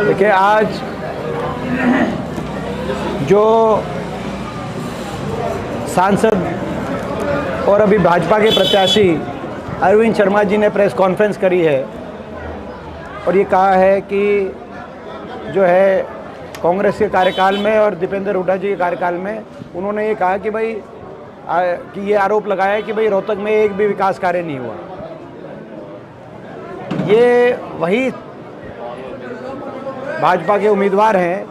देखिए, आज जो सांसद और अभी भाजपा के प्रत्याशी अरविंद शर्मा जी ने प्रेस कॉन्फ्रेंस करी है और ये कहा है कि जो है कांग्रेस के कार्यकाल में और दीपेंद्र हुड्डा जी के कार्यकाल में उन्होंने ये कहा कि भाई कि ये आरोप लगाया है कि भाई रोहतक में एक भी विकास कार्य नहीं हुआ। ये वही भाजपा के उम्मीदवार हैं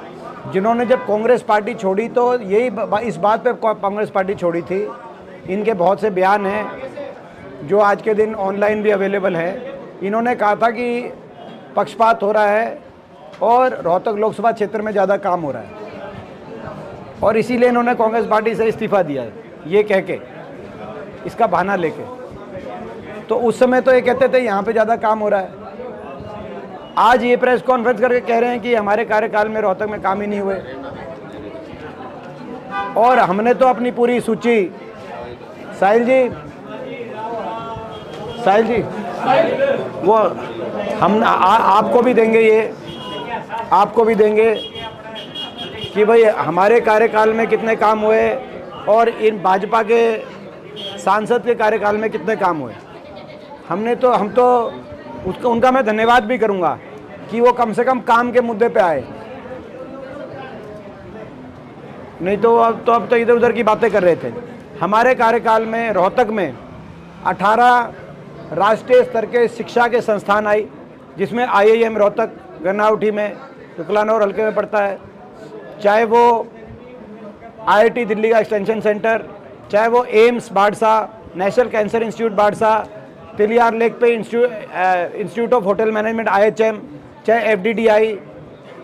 जिन्होंने जब कांग्रेस पार्टी छोड़ी तो यही इस बात पे कांग्रेस पार्टी छोड़ी थी। इनके बहुत से बयान हैं जो आज के दिन ऑनलाइन भी अवेलेबल हैं। इन्होंने कहा था कि पक्षपात हो रहा है और रोहतक लोकसभा क्षेत्र में ज़्यादा काम हो रहा है और इसीलिए इन्होंने कांग्रेस पार्टी से इस्तीफा दिया है, ये कह के, इसका बहाना लेके। तो उस समय तो ये कहते थे यहाँ पे ज़्यादा काम हो रहा है। आज ये प्रेस कॉन्फ्रेंस करके कह रहे हैं कि हमारे कार्यकाल में रोहतक में काम ही नहीं हुए। और हमने तो अपनी पूरी सूची, साहिल जी वो हम आपको भी देंगे, ये आपको भी देंगे कि भाई हमारे कार्यकाल में कितने काम हुए और इन भाजपा के सांसद के कार्यकाल में कितने काम हुए। हम तो उसका उनका मैं धन्यवाद भी करूंगा कि वो कम से कम काम के मुद्दे पे आए, नहीं तो अब तो इधर उधर की बातें कर रहे थे। हमारे कार्यकाल में रोहतक में 18 राष्ट्रीय स्तर के शिक्षा के संस्थान आई, जिसमें IIM रोहतक गन्नाउठी में शुक्लानौर हल्के में पड़ता है, चाहे वो IIT दिल्ली का एक्सटेंशन सेंटर, चाहे वो AIIMS Badsa, national cancer institute Badsa, Tilyar lake पे institute of hotel management IHM, चाहे FDDI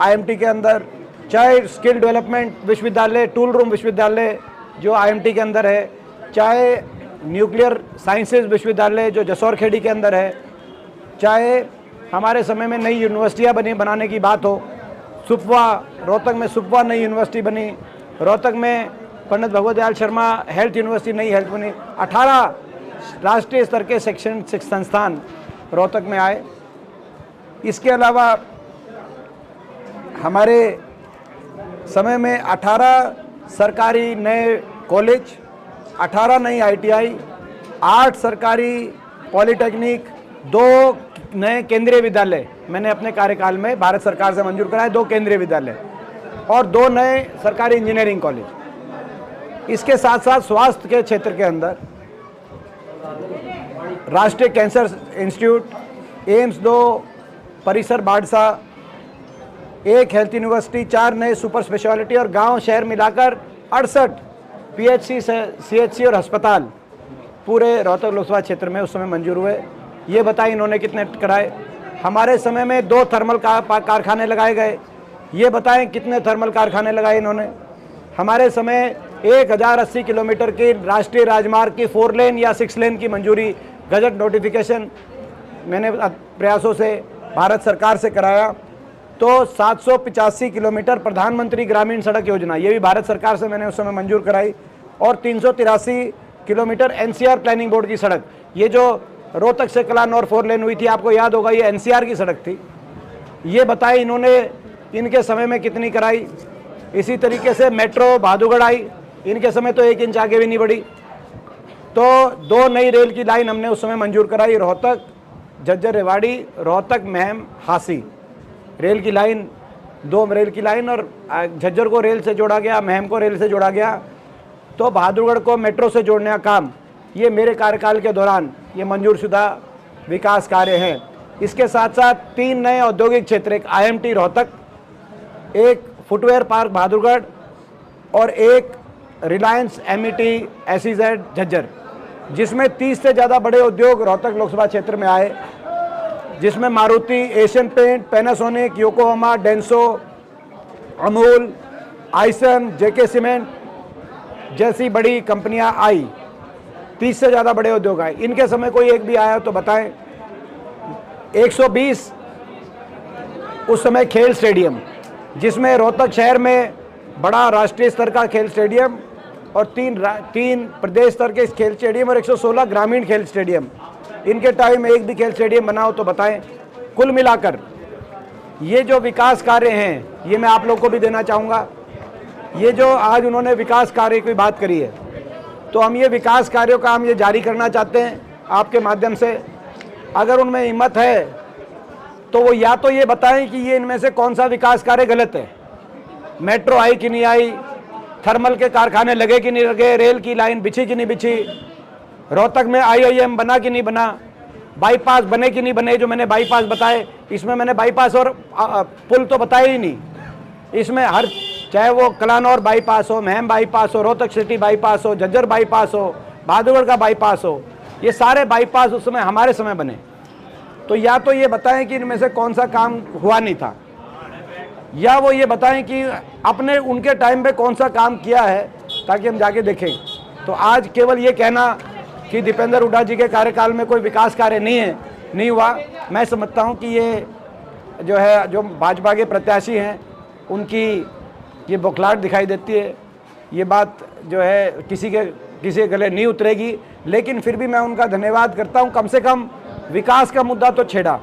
IMT के अंदर, चाहे स्किल डेवलपमेंट विश्वविद्यालय, टूल रूम विश्वविद्यालय जो IMT के अंदर है, चाहे न्यूक्लियर साइंसेज विश्वविद्यालय जो जसौर खेड़ी के अंदर है, चाहे हमारे समय में नई यूनिवर्सिटियाँ बनाने की बात हो, सुपवा, रोहतक में सुपवा नई यूनिवर्सिटी बनी, रोहतक में पंडित भगवत दयाल शर्मा हेल्थ यूनिवर्सिटी नई हेल्थ बनी। 18 राष्ट्रीय स्तर के शैक्षणिक संस्थान रोहतक में आए। इसके अलावा हमारे समय में 18 सरकारी नए कॉलेज, 18 नई ITI, 8 सरकारी पॉलिटेक्निक, 2 नए केंद्रीय विद्यालय मैंने अपने कार्यकाल में भारत सरकार से मंजूर कराए, 2 केंद्रीय विद्यालय और 2 नए सरकारी इंजीनियरिंग कॉलेज। इसके साथ साथ स्वास्थ्य के क्षेत्र के अंदर राष्ट्रीय कैंसर इंस्टीट्यूट, एम्स 2 परिसर बाड़सा, 1 हेल्थ यूनिवर्सिटी, 4 नए सुपर स्पेशलिटी और गांव शहर मिलाकर 68 PHC CHC और अस्पताल पूरे रोहतक लोकसभा क्षेत्र में उस समय मंजूर हुए। ये बताएं इन्होंने कितने कराए। हमारे समय में 2 थर्मल कारखाने लगाए गए, ये बताएं कितने थर्मल कारखाने लगाए इन्होंने। हमारे समय 1080 किलोमीटर की राष्ट्रीय राजमार्ग की 4 लेन या 6 लेन की मंजूरी, गजट नोटिफिकेशन मैंने प्रयासों से भारत सरकार से कराया। तो 785 किलोमीटर प्रधानमंत्री ग्रामीण सड़क योजना, ये भी भारत सरकार से मैंने उस समय मंजूर कराई। और 383 किलोमीटर NCR प्लानिंग बोर्ड की सड़क, ये जो रोहतक से कलानौर 4 लेन हुई थी, आपको याद होगा, ये NCR की सड़क थी। ये बताई इन्होंने इनके समय में कितनी कराई। इसी तरीके से मेट्रो बहादुरगढ़ आई, इनके समय तो 1 इंच आगे भी नहीं बढ़ी। तो 2 नई रेल की लाइन हमने उस समय मंजूर कराई, रोहतक झज्जर रेवाड़ी, रोहतक महम हासी रेल की लाइन, 2 रेल की लाइन, और झज्जर को रेल से जोड़ा गया, महम को रेल से जोड़ा गया। तो बहादुरगढ़ को मेट्रो से जोड़ने का काम ये मेरे कार्यकाल के दौरान ये मंजूरशुदा विकास कार्य हैं। इसके साथ साथ 3 नए औद्योगिक क्षेत्र, एक IMT रोहतक, एक फुटवेयर पार्क बहादुरगढ़ और एक रिलायंस MET SEZ झज्जर, जिसमें 30 से ज़्यादा बड़े उद्योग रोहतक लोकसभा क्षेत्र में आए, जिसमें Maruti, Asian paint, Panasonic, Yokohama, Denso, Amul, Aisin, JK cement जैसी बड़ी कंपनियां आई। 30 से ज़्यादा बड़े उद्योग आए। इनके समय कोई एक भी आया तो बताएं। 120 उस समय खेल स्टेडियम, जिसमें रोहतक शहर में बड़ा राष्ट्रीय स्तर का खेल स्टेडियम और 3 प्रदेश स्तर के खेल स्टेडियम और 116 ग्रामीण खेल स्टेडियम। इनके टाइम में एक भी खेल स्टेडियम बना हो तो बताएं। कुल मिलाकर ये जो विकास कार्य हैं, ये मैं आप लोग को भी देना चाहूँगा। ये जो आज उन्होंने विकास कार्य की बात करी है, तो हम ये विकास कार्यों का हम ये जारी करना चाहते हैं आपके माध्यम से। अगर उनमें हिम्मत है तो वो या तो ये बताएं कि ये इनमें से कौन सा विकास कार्य गलत है। मेट्रो आई कि नहीं आई, थर्मल के कारखाने लगे कि नहीं लगे, रेल की लाइन बिछी कि नहीं बिछी, रोहतक में IIM बना कि नहीं बना, बाईपास बने कि नहीं बने। जो मैंने बाईपास बताए, इसमें मैंने बाईपास और पुल तो बताए ही नहीं। इसमें हर, चाहे वो कलानौर बाईपास हो, महम बाईपास हो, रोहतक सिटी बाईपास हो, झज्जर बाईपास हो, बहादुरगढ़ का बाईपास हो, ये सारे बाईपास उस समय हमारे समय बने। तो या तो ये बताएं कि इनमें से कौन सा काम हुआ नहीं था, या वो ये बताएं कि अपने उनके टाइम पे कौन सा काम किया है, ताकि हम जाके देखें। तो आज केवल ये कहना कि दीपेंद्र हुड्डा जी के कार्यकाल में कोई विकास कार्य नहीं हुआ, मैं समझता हूँ कि ये जो है, जो भाजपा के प्रत्याशी हैं, उनकी ये बौखलाहट दिखाई देती है। ये बात जो है किसी के गले नहीं उतरेगी, लेकिन फिर भी मैं उनका धन्यवाद करता हूँ। कम से कम विकास का मुद्दा तो छेड़ा।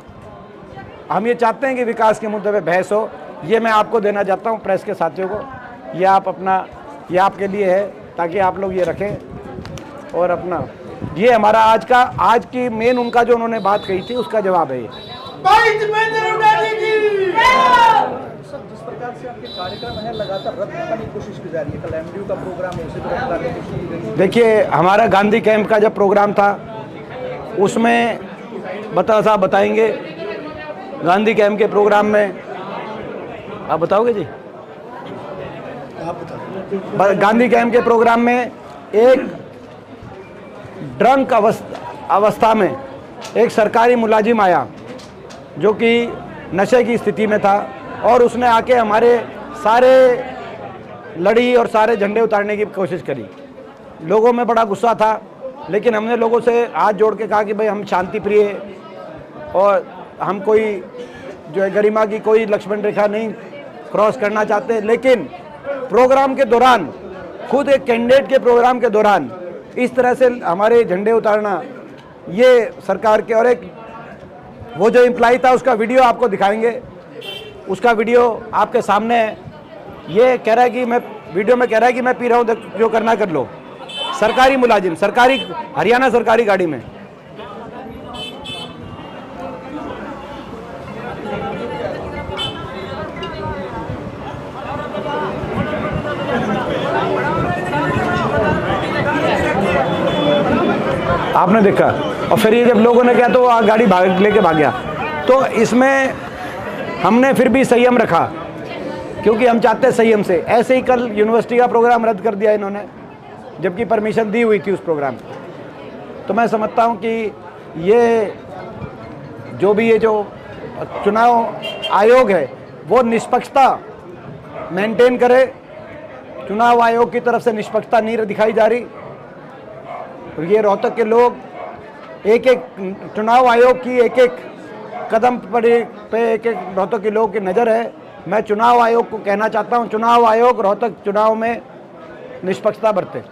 हम ये चाहते हैं कि विकास के मुद्दे पे बहस हो। ये मैं आपको देना चाहता हूँ, प्रेस के साथियों को। ये आप अपना, ये आपके लिए है, ताकि आप लोग ये रखें। और अपना ये हमारा आज की मेन उनका जो उन्होंने बात कही थी, उसका जवाब है ये। जिस प्रकार से आपके कार्यक्रम है, लगातार रद्द करने की कोशिश की जा रही है। कल MDU का प्रोग्राम है, उसे भी रद्द करने की कोशिश की गई। देखिए, हमारा गांधी कैंप का जब प्रोग्राम था, उसमें साहब बताएंगे। गांधी कैंप के प्रोग्राम में आप बताओगे जी? आप बताओ। गांधी कैंप के प्रोग्राम में एक ड्रंक अवस्था में एक सरकारी मुलाजिम आया, जो कि नशे की स्थिति में था, और उसने आके हमारे सारे लड़ी और सारे झंडे उतारने की कोशिश करी। लोगों में बड़ा गुस्सा था, लेकिन हमने लोगों से हाथ जोड़ के कहा कि भाई हम शांति प्रिय और हम कोई जो है गरिमा की कोई लक्ष्मण रेखा नहीं क्रॉस करना चाहते। लेकिन प्रोग्राम के दौरान, खुद एक कैंडिडेट के प्रोग्राम के दौरान इस तरह से हमारे झंडे उतारना, ये सरकार के, और एक वो जो एम्प्लॉय था उसका वीडियो आपको दिखाएंगे। उसका वीडियो आपके सामने है। ये कह रहा है कि मैं वीडियो में कह रहा है कि मैं पी रहा हूँ, जो करना कर लो। सरकारी मुलाजिम, सरकारी हरियाणा सरकारी गाड़ी में। आपने देखा, और फिर ये जब लोगों ने किया तो गाड़ी लेके भाग गया। तो इसमें हमने फिर भी संयम रखा, क्योंकि हम चाहते हैं संयम से। ऐसे ही कल यूनिवर्सिटी का प्रोग्राम रद्द कर दिया इन्होंने, जबकि परमिशन दी हुई थी उस प्रोग्राम की। तो मैं समझता हूँ कि ये जो चुनाव आयोग है, वो निष्पक्षता मेंटेन करे। चुनाव आयोग की तरफ से निष्पक्षता नहीं दिखाई जा रही। और ये रोहतक के लोग, एक चुनाव आयोग की एक कदम पे एक रोहतक के लोगों की नज़र है। मैं चुनाव आयोग को कहना चाहता हूं, चुनाव आयोग रोहतक चुनाव में निष्पक्षता बरते।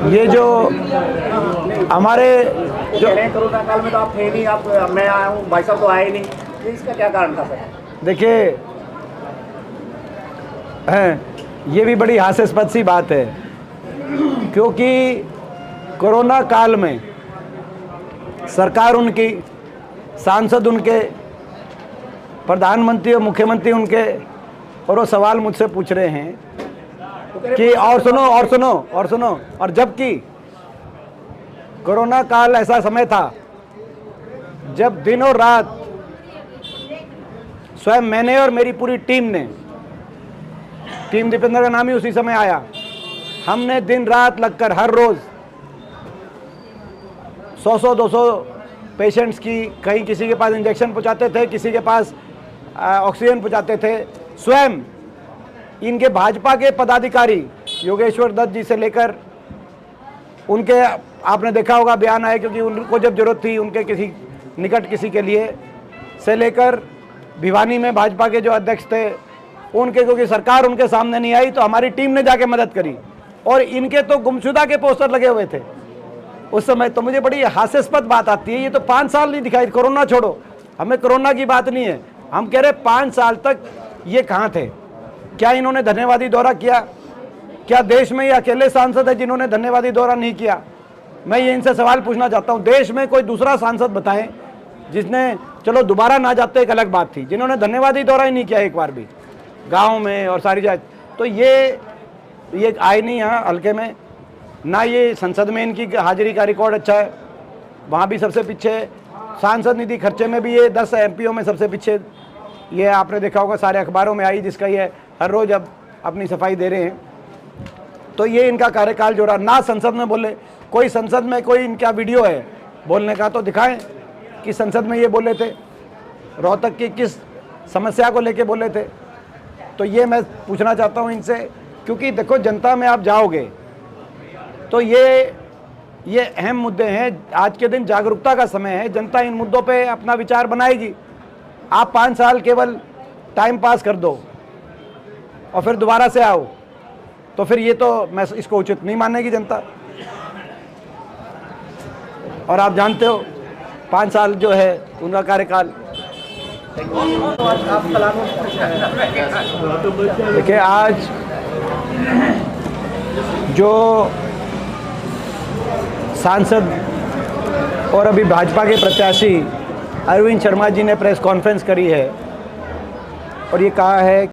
ये जो हमारे जो कोरोना काल में तो आप थे नहीं, आप मैं आया हूँ, भाई साहब तो आए नहीं, तो इसका क्या कारण था सर? देखिए, ये भी बड़ी हास्यास्पद सी बात है, क्योंकि कोरोना काल में सरकार उनकी, सांसद उनके, प्रधानमंत्री और मुख्यमंत्री उनके, और वो सवाल मुझसे पूछ रहे हैं कि और सुनो, और जबकि कोरोना काल ऐसा समय था जब दिन और रात स्वयं मैंने और मेरी पूरी टीम ने, टीम दीपेंद्र का नाम ही उसी समय आया, हमने दिन रात लगकर हर रोज 100-200 पेशेंट्स की, कहीं किसी के पास इंजेक्शन पहुंचाते थे, किसी के पास ऑक्सीजन पहुंचाते थे। स्वयं इनके भाजपा के पदाधिकारी योगेश्वर दत्त जी से लेकर उनके, आपने देखा होगा बयान आए, क्योंकि उनको जब जरूरत थी उनके किसी निकट किसी के लिए, से लेकर भिवानी में भाजपा के जो अध्यक्ष थे उनके, क्योंकि सरकार उनके सामने नहीं आई तो हमारी टीम ने जाके मदद करी, और इनके तो गुमशुदा के पोस्टर लगे हुए थे उस समय। तो मुझे बड़ी हास्यास्पद बात आती है, ये तो 5 साल नहीं दिखाई, कोरोना छोड़ो, हमें कोरोना की बात नहीं है, हम कह रहे 5 साल तक ये कहाँ थे? क्या इन्होंने धन्यवादी दौरा किया? क्या देश में ये अकेले सांसद है जिन्होंने धन्यवादी दौरा नहीं किया? मैं ये इनसे सवाल पूछना चाहता हूँ, देश में कोई दूसरा सांसद बताएं जिसने, चलो दोबारा ना जाते एक अलग बात थी, जिन्होंने धन्यवादी दौरा ही नहीं किया एक बार भी गाँव में और सारी जगह। तो ये आए नहीं यहाँ हल्के में, ना ये संसद में इनकी हाजिरी का रिकॉर्ड अच्छा है, वहाँ भी सबसे पीछे, सांसद निधि खर्चे में भी ये 10 एमपीओ में सबसे पीछे। ये आपने देखा होगा सारे अखबारों में आई, जिसका ये हर रोज़ अब अपनी सफाई दे रहे हैं। तो ये इनका कार्यकाल जो रहा, ना संसद में बोले, कोई संसद में कोई इनका वीडियो है बोलने का तो दिखाएं कि संसद में ये बोले थे, रोहतक की किस समस्या को लेके बोले थे। तो ये मैं पूछना चाहता हूँ इनसे, क्योंकि देखो जनता में आप जाओगे तो ये अहम मुद्दे हैं, आज के दिन जागरूकता का समय है, जनता इन मुद्दों पे अपना विचार बनाएगी। आप 5 साल केवल टाइम पास कर दो और फिर दोबारा से आओ, तो फिर ये तो मैं इसको उचित नहीं मानेगी जनता। और आप जानते हो 5 साल जो है उनका कार्यकाल। देखिए, आज जो सांसद और अभी भाजपा के प्रत्याशी अरविंद शर्मा जी ने प्रेस कॉन्फ्रेंस करी है और ये कहा है